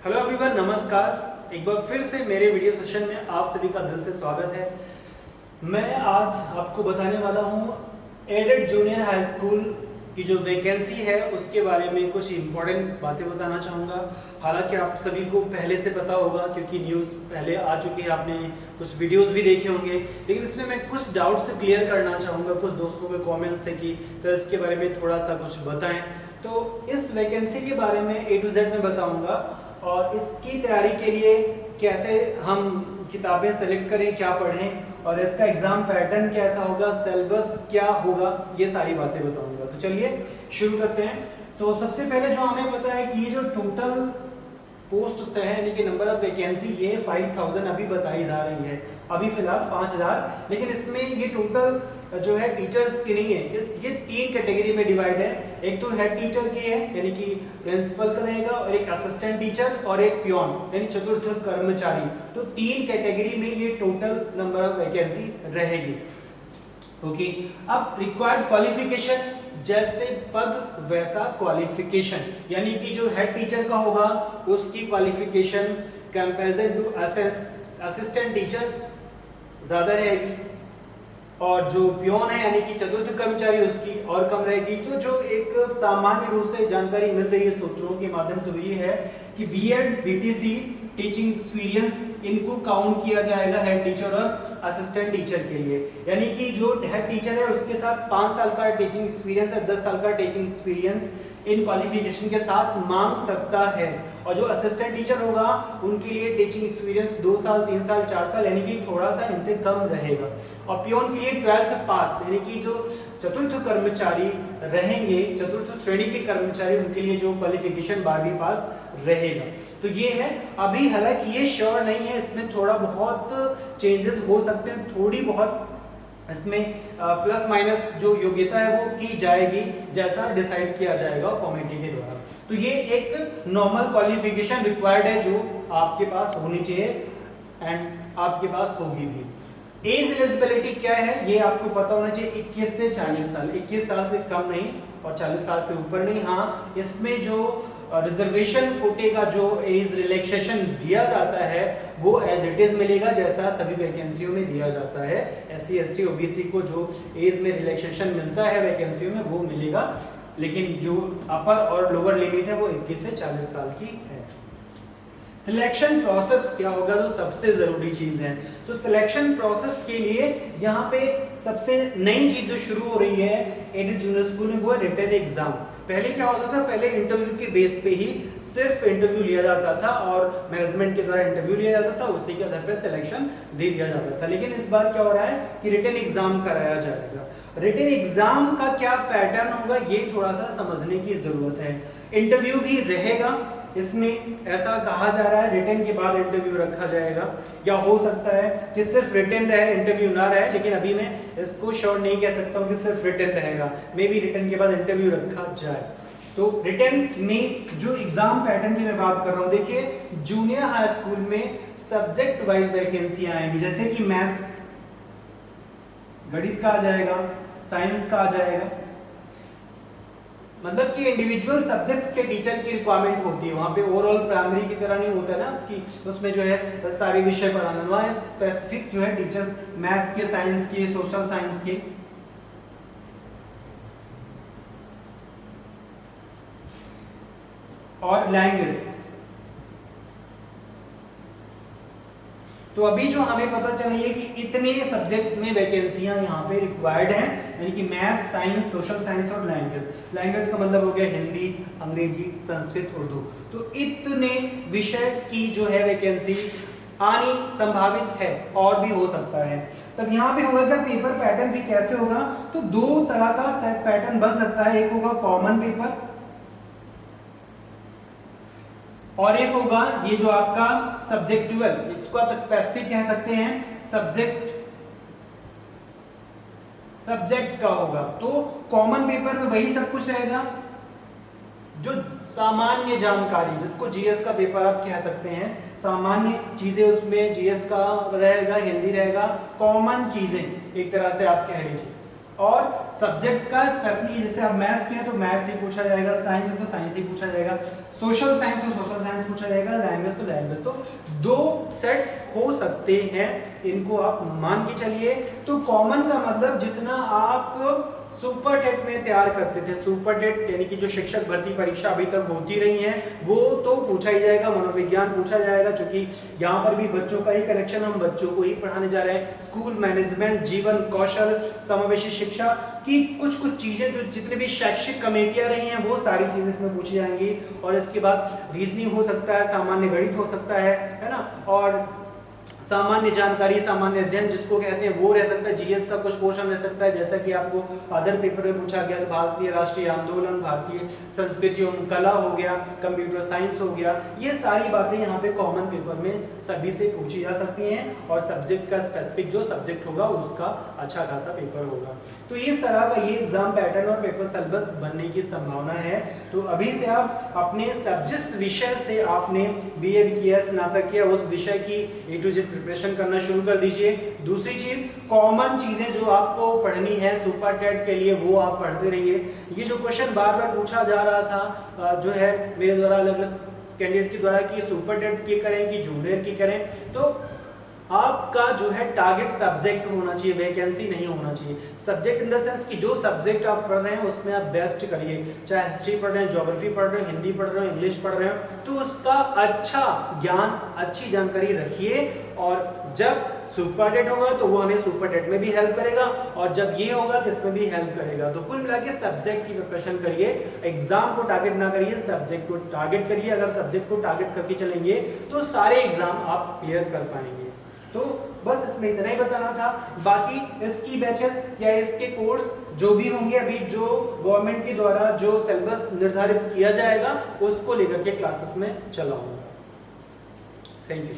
Hello everyone, नमस्कार। एक बार फिर से मेरे वीडियो सेशन में आप सभी का दिल से स्वागत है। मैं आज आपको बताने वाला हूँ एडेड जूनियर हाई स्कूल की जो वैकेंसी है उसके बारे में कुछ इम्पोर्टेंट बातें बताना चाहूँगा। हालांकि आप सभी को पहले से पता होगा क्योंकि न्यूज़ पहले आ चुकी है, आपने कुछ वीडियोस भी देखे होंगे, लेकिन इसमें मैं कुछ डाउट्स से क्लियर करना चाहूँगा कुछ दोस्तों के कमेंट्स से कि सर इसके बारे में थोड़ा सा कुछ बताएं। तो इस वैकेंसी के बारे में A to Z में बताऊँगा और इसकी तैयारी के लिए कैसे हम किताबें सेलेक्ट करें, क्या पढ़ें और इसका एग्जाम पैटर्न कैसा होगा, सिलेबस क्या होगा, ये सारी बातें बताऊंगा। तो चलिए शुरू करते हैं। तो सबसे पहले जो हमें पता है कि ये जो टोटल पोस्ट है यानी कि नंबर ऑफ वैकेंसी ये 5000 अभी बताई जा रही है, अभी फिलहाल 5000, लेकिन इसमें ये टोटल जो है टीचर्स की नहीं है, ये 3 कैटेगरी में डिवाइड है। एक तो हेड टीचर की है यानी कि प्रिंसिपल का रहेगा, और एक असिस्टेंट टीचर और एक पियोन यानी चतुर्थ कर्मचारी। तो 3 कैटेगरी में ये टोटल नंबर ऑफ वैकेंसी रहेगी। ओके, अब रिक्वायर्ड क्वालिफिकेशन जैसे पद वैसा क्वालिफिकेशन, यानी कि जो हेड टीचर का होगा उसकी qualification comparison to assistant teacher ज्यादा रहेगी, और जो पियोन है यानी कि चतुर्थ कर्मचारी उसकी और कम रहेगी। तो जो एक सामान्य रूप से जानकारी मिल रही है सूत्रों के माध्यम से वो ये है कि बीएड बीटीसी टीचिंग एक्सपीरियंस इनको काउंट किया जाएगा हेड टीचर और असिस्टेंट टीचर के लिए, यानी कि जो हेड टीचर है उसके साथ 5 साल का टीचिंग एक्सपीरियंस है, 10 साल का टीचिंग एक्सपीरियंस इन क्वालिफिकेशन के साथ मांग सकता है, और जो असिस्टेंट टीचर होगा उनके लिए टीचिंग एक्सपीरियंस 2 साल 3 साल 4 साल यानी कि थोड़ा सा इनसे कम रहेगा, और पियोन के लिए 12th पास यानी कि जो चतुर्थ कर्मचारी रहेंगे, चतुर्थ श्रेणी के कर्मचारी, उनके लिए जो क्वालिफिकेशन 12वीं पास रहेगा। तो ये है, अभी हालांकि ये श्योर नहीं है, इसमें थोड़ा बहुत चेंजेस हो सकते हैं, थोड़ी बहुत इसमें प्लस माइनस जो योग्यता है वो की जाएगी जैसा डिसाइड किया जाएगा कमेटी के द्वारा। तो ये एक नॉर्मल क्वालिफिकेशन रिक्वायर्ड है जो आपके पास होनी चाहिए एंड आपके पास होगी भी। एज एलिजिबिलिटी क्या है ये आपको पता होना चाहिए, 21 से 40 साल, 21 साल से कम नहीं और 40 साल से ऊपर नहीं। हाँ, इसमें जो रिजर्वेशन कोटे का जो एज रिलैक्सेशन दिया जाता है वो एज इट इज मिलेगा जैसा सभी वैकेंसियों में दिया जाता है। एससी एसटी ओबीसी को जो एज में रिलैक्सेशन मिलता है वैकेंसियों में वो मिलेगा, लेकिन जो अपर और लोअर लिमिट है वो 21 से 40 साल की है। सिलेक्शन प्रोसेस क्या होगा, जो सबसे जरूरी चीज है। तो सिलेक्शन प्रोसेस के लिए यहाँ पे सबसे नई चीज जो शुरू हो रही है एडेड जूनियर स्कूल में वो है रिटन एग्जाम। पहले क्या होता था, पहले इंटरव्यू के बेस पे ही सिर्फ इंटरव्यू लिया जाता था और मैनेजमेंट के द्वारा इंटरव्यू लिया जाता था, उसी के आधार पर सिलेक्शन दे दिया जाता था। लेकिन इस बार क्या हो रहा है कि रिटन एग्जाम कराया जाएगा। रिटन एग्जाम का क्या पैटर्न होगा ये थोड़ा सा समझने की जरूरत है। इंटरव्यू भी रहेगा, इसमें ऐसा कहा जा रहा है रिटन के बाद इंटरव्यू रखा जाएगा, या हो सकता है कि सिर्फ रिटन रहे इंटरव्यू ना रहे, लेकिन अभी मैं इसको श्योर नहीं कह सकता हूँ कि सिर्फ रिटन रहेगा, मे बी रिटन के बाद इंटरव्यू रखा जाए। तो रिटन में जो एग्जाम पैटर्न की मैं बात कर रहा हूँ, देखिए जूनियर हाई स्कूल में सब्जेक्ट वाइज वैकेंसियां आएंगी, जैसे कि मैथ्स गणित का आ जाएगा, साइंस का आ जाएगा, मतलब कि इंडिविजुअल सब्जेक्ट्स के टीचर की रिक्वायरमेंट होती है। वहां पे ओवरऑल प्राइमरी की तरह नहीं होता ना कि उसमें जो है सारे विषय पढ़ाना, वहां स्पेसिफिक जो है टीचर्स मैथ के, साइंस के, सोशल साइंस के। और लैंग्वेज। तो अभी जो हमें पता चली कि इतने सब्जेक्ट्स में वैकेंसियां यहाँ पे रिक्वायर्ड हैं, यानी कि मैथ, साइंस, सोशल साइंस और लैंग्वेज। लैंग्वेज का मतलब हो गया हिंदी, अंग्रेजी, संस्कृत, उर्दू। तो इतने विषय की जो है वैकेंसी आनी संभावित है, और भी हो सकता है। तब यहाँ पे होगा क्या, पेपर पैटर्न भी कैसे होगा, तो 2 तरह का सेट पैटर्न बन सकता है। एक होगा कॉमन पेपर और एक होगा ये जो आपका सब्जेक्टिवल, इसको आप स्पेसिफिक कह सकते हैं, सब्जेक्ट का होगा। तो कॉमन पेपर में वही सब कुछ रहेगा जो सामान्य जानकारी, जिसको जीएस का पेपर आप कह सकते हैं, सामान्य चीजें उसमें जीएस का रहेगा, हिंदी रहेगा, कॉमन चीजें एक तरह से आप कह लीजिए। और सब्जेक्ट का स्पेशली जैसे आप मैथ्स के हैं तो मैथ्स ही पूछा जाएगा, साइंस है तो साइंस ही पूछा जाएगा, सोशल साइंस तो सोशल साइंस पूछा जाएगा, लैंग्वेज तो लैंग्वेज। तो 2 सेट हो सकते हैं, इनको आप मान के चलिए। तो कॉमन का मतलब जितना आप सुपर टेट में तैयार करते थे, सुपर टेट यानी कि जो शिक्षक भर्ती परीक्षा अभी तक होती रही है वो तो पूछा ही जाएगा, मनोविज्ञान पूछा जाएगा, क्योंकि यहाँ पर भी बच्चों का ही कनेक्शन, हम बच्चों को ही पढ़ाने जा रहे हैं। स्कूल मैनेजमेंट, जीवन कौशल, समावेशी शिक्षा की कुछ चीजें जो जितने भी शैक्षिक कमेटियां रही हैं वो सारी चीजें इसमें पूछी जाएंगी। और इसके बाद रीजनिंग हो सकता है, सामान्य गणित हो सकता है ना, और सामान्य जानकारी, सामान्य अध्ययन जिसको कहते हैं वो रह सकता है। जीएस का कुछ पोर्शन रह सकता है, जैसा कि आपको अदर पेपर में पूछा गया, भारतीय राष्ट्रीय आंदोलन, भारतीय संस्कृति एवं कला हो गया, कंप्यूटर साइंस हो गया। ये सारी बातें यहाँ पे कॉमन पेपर में सभी से पूछी जा सकती हैं, और सब्जेक्ट का स्पेसिफिक जो सब्जेक्ट होगा उसका अच्छा खासा पेपर होगा। तो इस तरह का ये एग्जाम पैटर्न और पेपर सिलेबस बनने की संभावना है। तो अभी से आप अपने जिस विषय से आपने बीएड किया, स्नातक किया, उस विषय की A to Z प्रिपरेशन करना शुरू कर दीजिए। दूसरी चीज, कॉमन चीजें जो आपको पढ़नी है सुपर टेट के लिए वो आप पढ़ते रहिए। ये जो क्वेश्चन बार बार पूछा जा रहा था जो है मेरे द्वारा अलग अलग कैंडिडेट के द्वारा कि सुपर टेट की करें कि जूनियर की करें, तो आपका जो है टारगेट सब्जेक्ट होना चाहिए, वैकेंसी नहीं होना चाहिए। सब्जेक्ट इन द सेंस कि जो सब्जेक्ट आप पढ़ रहे हैं उसमें आप बेस्ट करिए, चाहे हिस्ट्री पढ़ रहे हैं, ज्योग्राफी पढ़ रहे हैं, हिंदी पढ़ रहे हैं, इंग्लिश पढ़ रहे हैं, तो उसका अच्छा ज्ञान, अच्छी जानकारी रखिए। और जब सुपर टेट होगा तो वो हमें सुपर टेट में भी हेल्प करेगा, और जब ये होगा तो इसमें भी हेल्प करेगा। तो कुल मिला के सब्जेक्ट की प्रिपरेशन करिए, एग्जाम को टारगेट ना करिए, सब्जेक्ट को टारगेट करिए। अगर सब्जेक्ट को टारगेट करके चलेंगे तो सारे एग्जाम आप क्लियर कर पाएंगे। तो बस इसमें इतना ही बताना था। बाकी इसकी बैचेस या इसके कोर्स जो भी होंगे, अभी जो गवर्नमेंट के द्वारा जो सिलेबस निर्धारित किया जाएगा उसको लेकर के क्लासेस में चलाऊंगा। Thank you.